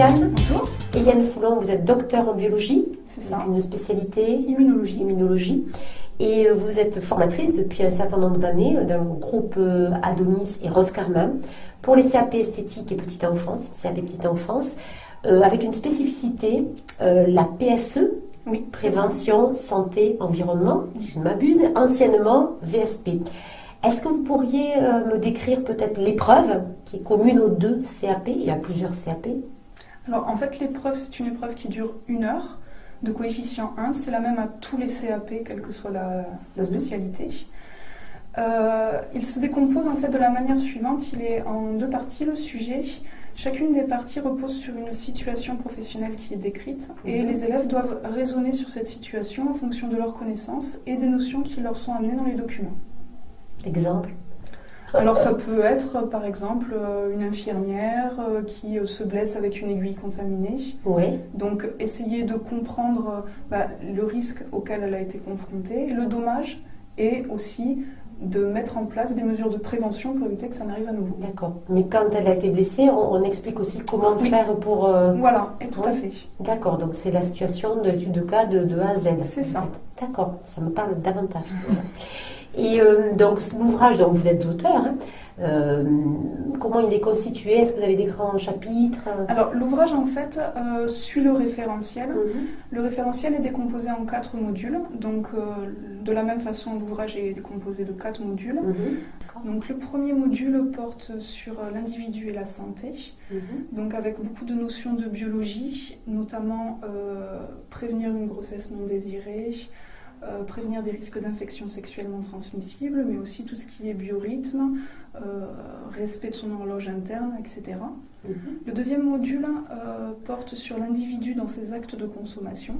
Eliane. Bonjour. Eliane Foulon, vous êtes docteur en biologie. C'est ça. Avec une spécialité Immunologie. Et vous êtes formatrice depuis un certain nombre d'années dans le groupe Adonis et Rose Carmin pour les CAP esthétique et petite enfance, CAP petite enfance, avec une spécificité, la PSE, Oui, prévention, santé, environnement, si je ne m'abuse, anciennement VSP. Est-ce que vous pourriez me décrire peut-être l'épreuve qui est commune aux deux CAP? Il y a plusieurs CAP. Alors en fait l'épreuve c'est une épreuve qui dure 1 heure de coefficient 1, c'est la même à tous les CAP quelle que soit la spécialité. Il se décompose en fait de la manière suivante, il est en 2 parties le sujet. Chacune des parties repose sur une situation professionnelle qui est décrite et les élèves doivent raisonner sur cette situation en fonction de leurs connaissances et des notions qui leur sont amenées dans les documents. Exemple? Alors ça peut être par exemple une infirmière qui se blesse avec une aiguille contaminée. Oui. Donc essayer de comprendre le risque auquel elle a été confrontée, le dommage et aussi de mettre en place des mesures de prévention pour éviter que ça n'arrive à nouveau. D'accord. Mais quand elle a été blessée, on explique aussi comment faire pour... Voilà, et tout à fait. D'accord, donc c'est la situation de l'étude de cas de A à Z. C'est ça. D'accord, ça me parle davantage. Et donc l'ouvrage dont vous êtes auteur, comment il est constitué? Est-ce que vous avez des grands chapitres? Alors l'ouvrage en fait suit le référentiel. Le référentiel est décomposé en 4 modules. Donc de la même façon l'ouvrage est décomposé de 4 modules. Donc le premier module porte sur l'individu et la santé. Donc avec beaucoup de notions de biologie, notamment prévenir une grossesse non désirée, prévenir des risques d'infections sexuellement transmissibles, mais aussi tout ce qui est biorhythme, respect de son horloge interne, etc. Le deuxième module porte sur l'individu dans ses actes de consommation,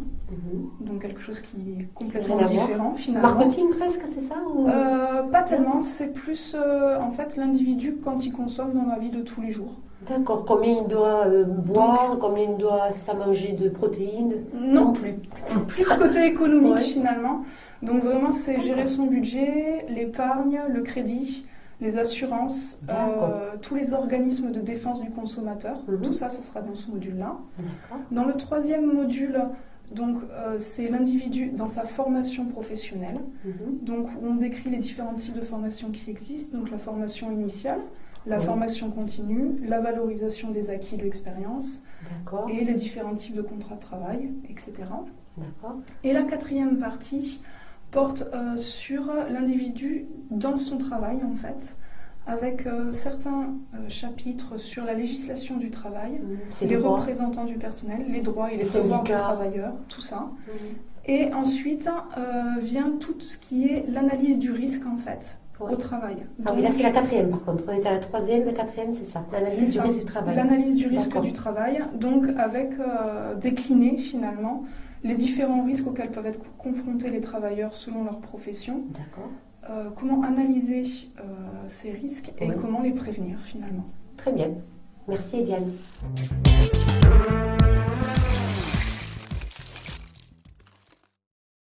donc quelque chose qui est complètement différent finalement. Marketing presque, c'est ça ou... Pas tellement, c'est plus en fait l'individu quand il consomme dans la vie de tous les jours. D'accord, combien il doit boire, combien il doit manger de protéines? Non plus. Plus côté économique finalement. Donc vraiment c'est gérer son budget, l'épargne, le crédit, les assurances, tous les organismes de défense du consommateur. Tout ça, ça sera dans ce module-là. Dans le troisième module, donc c'est l'individu dans sa formation professionnelle. Donc on décrit les différents types de formations qui existent. Donc la formation initiale, la formation continue, la valorisation des acquis de l'expérience et les différents types de contrats de travail, etc. Et la quatrième partie porte sur l'individu dans son travail en fait, avec certains chapitres sur la législation du travail, les représentants du personnel, les droits et les devoirs du travailleur, tout ça. Et ensuite vient tout ce qui est l'analyse du risque en fait. Au travail. Donc, là c'est la quatrième par contre, on est à la troisième, la quatrième c'est ça, l'analyse du risque du travail. L'analyse du risque du travail, donc avec décliner finalement les différents risques auxquels peuvent être confrontés les travailleurs selon leur profession. Comment analyser ces risques et comment les prévenir finalement. Très bien, merci Eliane.